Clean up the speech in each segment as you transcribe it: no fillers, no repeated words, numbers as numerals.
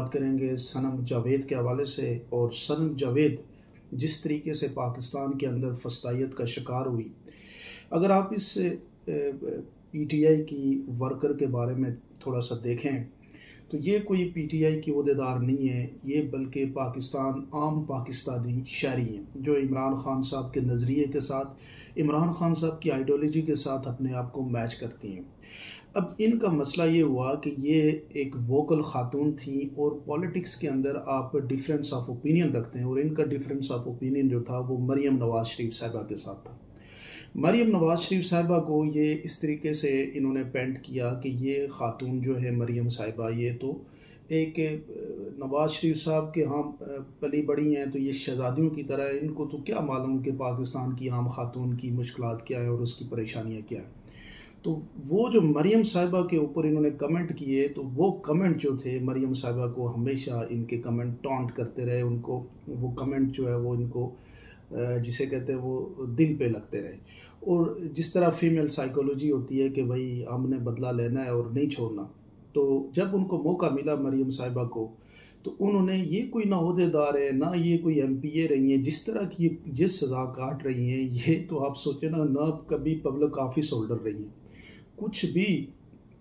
بات کریں گے صنم جاوید کے حوالے سے، اور صنم جاوید جس طریقے سے پاکستان کے اندر فسطائیت کا شکار ہوئی۔ اگر آپ اس پی ٹی آئی کی ورکر کے بارے میں تھوڑا سا دیکھیں تو یہ کوئی پی ٹی آئی کی عہدیدار نہیں ہے، یہ بلکہ عام پاکستانی شہری ہیں جو عمران خان صاحب کے نظریے کے ساتھ، عمران خان صاحب کی آئیڈیالوجی کے ساتھ اپنے آپ کو میچ کرتی ہیں۔ اب ان کا مسئلہ یہ ہوا کہ یہ ایک ووکل خاتون تھیں، اور پولیٹکس کے اندر آپ ڈیفرنس آف اوپینین رکھتے ہیں، اور ان کا ڈیفرنس آف اوپینین جو تھا وہ مریم نواز شریف صاحبہ کے ساتھ تھا۔ مریم نواز شریف صاحبہ کو یہ اس طریقے سے انہوں نے پینٹ کیا کہ یہ خاتون جو ہے مریم صاحبہ، یہ تو ایک نواز شریف صاحب کے ہاں پلی بڑی ہیں، تو یہ شہزادیوں کی طرح ہیں، ان کو تو کیا معلوم کہ پاکستان کی عام خاتون کی مشکلات کیا ہیں اور اس کی پریشانیاں کیا ہیں۔ تو وہ جو مریم صاحبہ کے اوپر انہوں نے کمنٹ کیے، تو وہ کمنٹ جو تھے مریم صاحبہ کو ہمیشہ ان کے کمنٹ ٹانٹ کرتے رہے، ان کو وہ کمنٹ جو ہے وہ ان کو جسے کہتے ہیں وہ دل پہ لگتے رہے۔ اور جس طرح فیمیل سائیکولوجی ہوتی ہے کہ بھائی ہم نے بدلہ لینا ہے اور نہیں چھوڑنا، تو جب ان کو موقع ملا مریم صاحبہ کو، تو انہوں نے یہ کوئی نہ عہدیدار ہے نہ یہ کوئی ایم پی اے رہی ہیں، جس طرح کی جس سزا کاٹ رہی ہیں، یہ تو آپ سوچیں نہ کبھی پبلک آفس ہولڈر رہی ہیں، کچھ بھی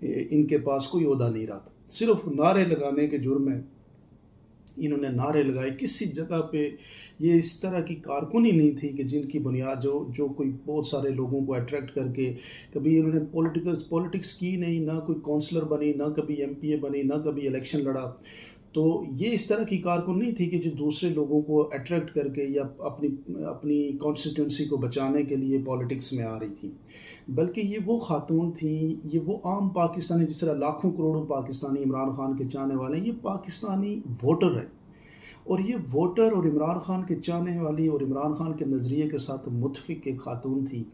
ان کے پاس کوئی عہدہ نہیں رہا تھا، صرف نعرے لگانے کے جرم میں انہوں نے نعرے لگائے۔ کسی جگہ پہ یہ اس طرح کی کارکنی نہیں تھی کہ جن کی بنیاد جو کوئی بہت سارے لوگوں کو اٹریکٹ کر کے، کبھی انہوں نے پولیٹکس کی نہیں، نہ کوئی کونسلر بنی، نہ کبھی ایم پی اے بنی، نہ کبھی الیکشن لڑا۔ تو یہ اس طرح کی کارکن نہیں تھی کہ جو دوسرے لوگوں کو اٹریکٹ کر کے یا اپنی کانسٹیٹوئنسی کو بچانے کے لیے پالیٹکس میں آ رہی تھی، بلکہ یہ وہ خاتون تھیں، یہ وہ عام پاکستانی، جس طرح لاکھوں کروڑوں پاکستانی عمران خان کے چاہنے والے ہیں، یہ پاکستانی ووٹر ہیں، اور یہ ووٹر اور عمران خان کے چاہنے والی اور عمران خان کے نظریے کے ساتھ متفق ایک خاتون تھی،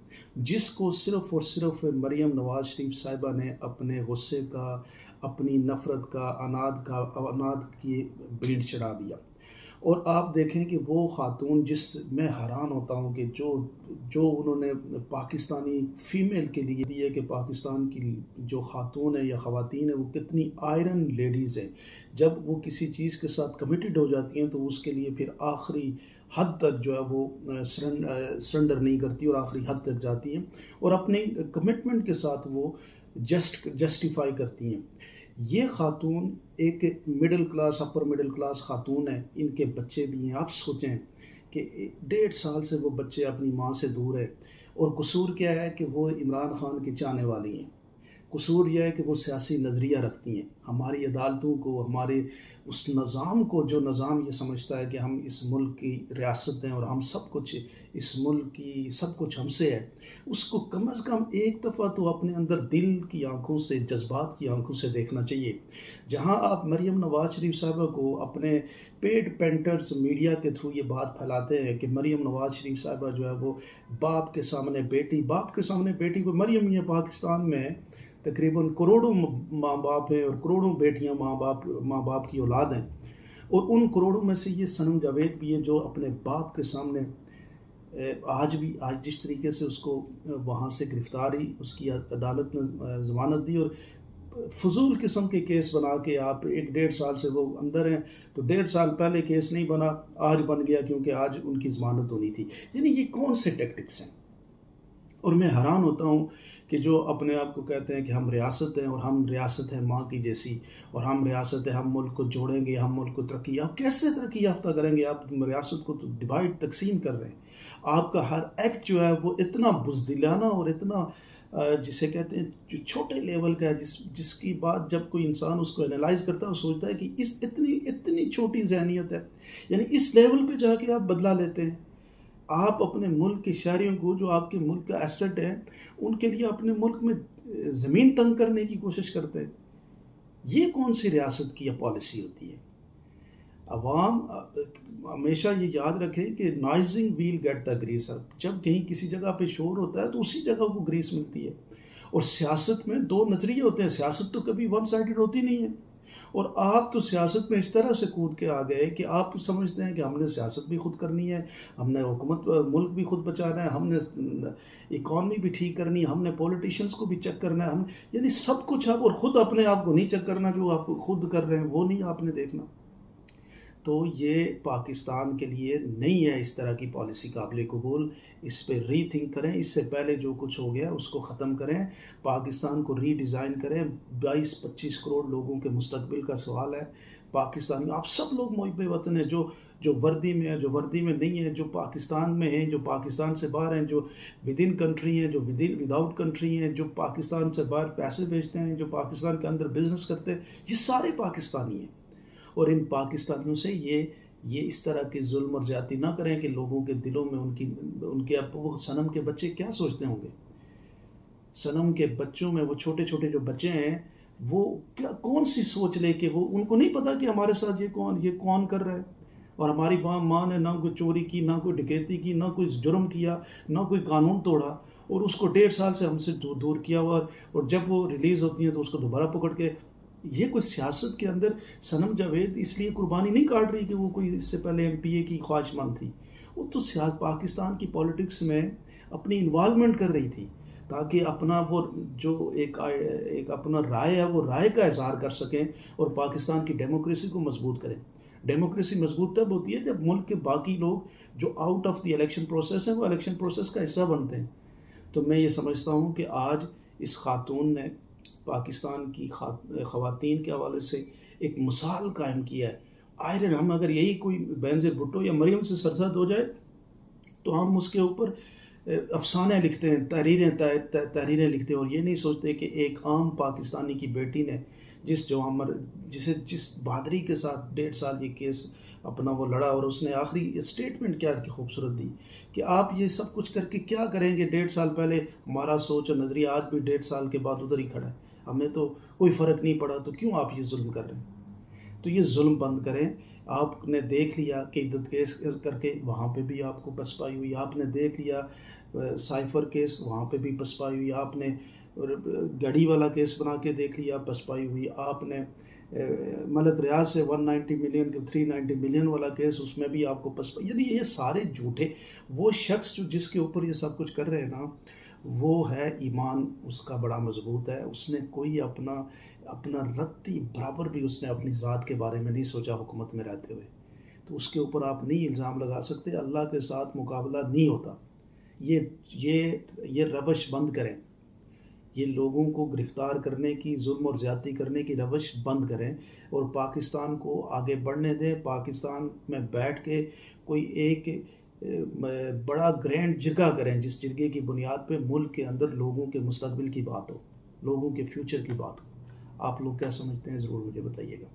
جس کو صرف اور صرف مریم نواز شریف صاحبہ نے اپنے غصے کا، اپنی نفرت کا، اناد کی بھیڑ چڑھا دیا۔ اور آپ دیکھیں کہ وہ خاتون، جس میں حیران ہوتا ہوں کہ جو انہوں نے پاکستانی فیمیل کے لیے دی ہے، کہ پاکستان کی جو خاتون ہے یا خواتین ہیں وہ کتنی آئرن لیڈیز ہیں، جب وہ کسی چیز کے ساتھ کمیٹڈ ہو جاتی ہیں تو اس کے لیے پھر آخری حد تک جو ہے وہ سرنڈر نہیں کرتی اور آخری حد تک جاتی ہیں، اور اپنے کمٹمنٹ کے ساتھ وہ جسٹیفائی کرتی ہیں۔ یہ خاتون ایک middle class, upper middle class خاتون ہے، ان کے بچے بھی ہیں۔ آپ سوچیں کہ 1.5 سال سے وہ بچے اپنی ماں سے دور ہے، اور قصور کیا ہے کہ وہ عمران خان کی چاہنے والی ہیں، قصور یہ ہے کہ وہ سیاسی نظریہ رکھتی ہیں، ہماری عدالتوں کو، ہمارے اس نظام کو، جو نظام یہ سمجھتا ہے کہ ہم اس ملک کی ریاست ہیں اور ہم سب کچھ، اس ملک کی سب کچھ ہم سے ہے، اس کو کم از کم ایک دفعہ تو اپنے اندر دل کی آنکھوں سے، جذبات کی آنکھوں سے دیکھنا چاہیے۔ جہاں آپ مریم نواز شریف صاحبہ کو اپنے پیڈ پینٹرز میڈیا کے تھرو یہ بات پھیلاتے ہیں کہ مریم نواز شریف صاحبہ جو ہے وہ باپ کے سامنے بیٹی کو، مریم یہ پاکستان میں تقریباً کروڑوں ماں باپ ہیں اور کروڑوں بیٹیاں ماں باپ کی اولاد ہیں، اور ان کروڑوں میں سے یہ صنم جاوید بھی ہے جو اپنے باپ کے سامنے آج جس طریقے سے اس کو وہاں سے گرفتاری، اس کی عدالت نے ضمانت دی، اور فضول قسم کے کیس بنا کے آپ 1.5 سال سے وہ اندر ہیں، تو 1.5 سال پہلے کیس نہیں بنا، آج بن گیا کیونکہ آج ان کی ضمانت ہونی تھی۔ یعنی یہ کون سے ٹیکٹکس ہیں؟ اور میں حیران ہوتا ہوں کہ جو اپنے آپ کو کہتے ہیں کہ ہم ریاست ہیں، اور ہم ریاست ہیں ماں کی جیسی، اور ہم ریاست ہیں، ہم ملک کو جوڑیں گے، ہم ملک کو آپ کیسے ترقی یافتہ کریں گے؟ آپ ریاست کو تو ڈیوائڈ، تقسیم کر رہے ہیں۔ آپ کا ہر ایکٹ جو ہے وہ اتنا بزدلانہ اور اتنا جسے کہتے ہیں جو چھوٹے لیول کا ہے، جس کی بات جب کوئی انسان اس کو انالائز کرتا ہے وہ سوچتا ہے کہ اس اتنی چھوٹی ذہنیت ہے، یعنی اس لیول پہ جا کے آپ بدلہ لیتے ہیں۔ آپ اپنے ملک کے شہریوں کو، جو آپ کے ملک کا ایسٹ ہے، ان کے لیے اپنے ملک میں زمین تنگ کرنے کی کوشش کرتے ہیں۔ یہ کون سی ریاست کی پالیسی ہوتی ہے؟ عوام ہمیشہ یہ یاد رکھیں کہ نائزنگ ویل گیٹ دا گریس، جب کہیں کسی جگہ پہ شور ہوتا ہے تو اسی جگہ کو گریس ملتی ہے۔ اور سیاست میں 2 نظریے ہوتے ہیں، سیاست تو کبھی ون سائیڈڈ ہوتی نہیں ہے، اور آپ تو سیاست میں اس طرح سے کود کے آ گئے کہ آپ سمجھتے ہیں کہ ہم نے سیاست بھی خود کرنی ہے، ہم نے حکومت ملک بھی خود بچانا ہے، ہم نے اکانومی بھی ٹھیک کرنی ہے، ہم نے پولیٹیشنز کو بھی چیک کرنا ہے، یعنی سب کچھ آپ، اور خود اپنے آپ کو نہیں چیک کرنا، جو آپ خود کر رہے ہیں وہ نہیں آپ نے دیکھنا. تو یہ پاکستان کے لیے نہیں ہے اس طرح کی پالیسی قابل قبول. اس پہ ری تھنک کریں، اس سے پہلے جو کچھ ہو گیا اس کو ختم کریں، پاکستان کو ری ڈیزائن کریں. 22-25 کروڑ لوگوں کے مستقبل کا سوال ہے. پاکستان میں آپ سب لوگ محب وطن ہیں، جو وردی میں ہیں، جو وردی میں نہیں ہیں، جو پاکستان میں ہیں، جو پاکستان سے باہر ہیں، جو ود ان کنٹری ہیں، جو ود آؤٹ کنٹری ہیں، جو پاکستان سے باہر پیسے بھیجتے ہیں، جو پاکستان کے اندر بزنس کرتے ہیں، یہ سارے پاکستانی ہیں. اور ان پاکستانیوں سے یہ اس طرح کے ظلم اور زیادتی نہ کریں کہ لوگوں کے دلوں میں ان کے وہ صنم کے بچے کیا سوچتے ہوں گے. صنم کے بچوں میں وہ چھوٹے چھوٹے جو بچے ہیں، وہ کون سی سوچ لے کہ وہ ان کو نہیں پتا کہ ہمارے ساتھ یہ کون کر رہا ہے. اور ہماری ماں نے نہ کوئی چوری کی، نہ کوئی ڈکیتی کی، نہ کوئی جرم کیا، نہ کوئی قانون توڑا، اور اس کو 1.5 سال سے ہم سے دور کیا ہوا. اور جب وہ ریلیز ہوتی ہیں تو اس کو دوبارہ پکڑ کے. یہ کوئی سیاست کے اندر صنم جاوید اس لیے قربانی نہیں کاٹ رہی کہ وہ کوئی اس سے پہلے MPA کی خواہش مند تھی. وہ تو پاکستان کی پولیٹکس میں اپنی انوالومنٹ کر رہی تھی تاکہ اپنا وہ جو ایک اپنا رائے ہے وہ رائے کا اظہار کر سکیں اور پاکستان کی ڈیموکریسی کو مضبوط کریں. ڈیموکریسی مضبوط تب ہوتی ہے جب ملک کے باقی لوگ جو out of the election process ہیں وہ الیکشن پروسیس کا حصہ بنتے ہیں. تو میں یہ سمجھتا ہوں کہ آج اس خاتون نے پاکستان کی خواتین کے حوالے سے ایک مثال قائم کیا ہے. آئرن ہم اگر یہی کوئی بینظیر بھٹو یا مریم سے سرزد ہو جائے تو ہم اس کے اوپر افسانے لکھتے ہیں، تحریریں لکھتے ہیں، اور یہ نہیں سوچتے کہ ایک عام پاکستانی کی بیٹی نے جس بہادری کے ساتھ 1.5 سال یہ کیس اپنا وہ لڑا، اور اس نے آخری اسٹیٹمنٹ کیا کی خوبصورت دی کہ آپ یہ سب کچھ کر کے کیا کریں گے. 1.5 سال پہلے ہمارا سوچ اور نظریہ آج بھی 1.5 سال کے بعد ادھر ہی کھڑا ہے، ہمیں تو کوئی فرق نہیں پڑا، تو کیوں آپ یہ ظلم کر رہے ہیں. تو یہ ظلم بند کریں. آپ نے دیکھ لیا کہ عدت کیس کر کے وہاں پہ بھی آپ کو پسپائی ہوئی، آپ نے دیکھ لیا سائفر کیس وہاں پہ بھی پسپائی ہوئی، آپ نے گڑی والا کیس بنا کے دیکھ لیا پسپائی ہوئی، آپ نے ملک ریاض سے 190 ملین کے 390 ملین والا کیس اس میں بھی آپ کو پسپائی. یعنی یہ سارے جھوٹے. وہ شخص جس کے اوپر یہ سب کچھ کر رہے ہیں نا، وہ ہے ایمان اس کا بڑا مضبوط ہے. اس نے کوئی اپنا رتی برابر بھی اس نے اپنی ذات کے بارے میں نہیں سوچا حکومت میں رہتے ہوئے. تو اس کے اوپر آپ نہیں الزام لگا سکتے. اللہ کے ساتھ مقابلہ نہیں ہوتا. یہ روش بند کریں. یہ لوگوں کو گرفتار کرنے کی، ظلم اور زیادتی کرنے کی روش بند کریں اور پاکستان کو آگے بڑھنے دیں. پاکستان میں بیٹھ کے کوئی ایک بڑا گرینڈ جرگہ کریں جس جرگے کی بنیاد پہ ملک کے اندر لوگوں کے مستقبل کی بات ہو، لوگوں کے فیوچر کی بات ہو. آپ لوگ کیا سمجھتے ہیں ضرور مجھے بتائیے گا.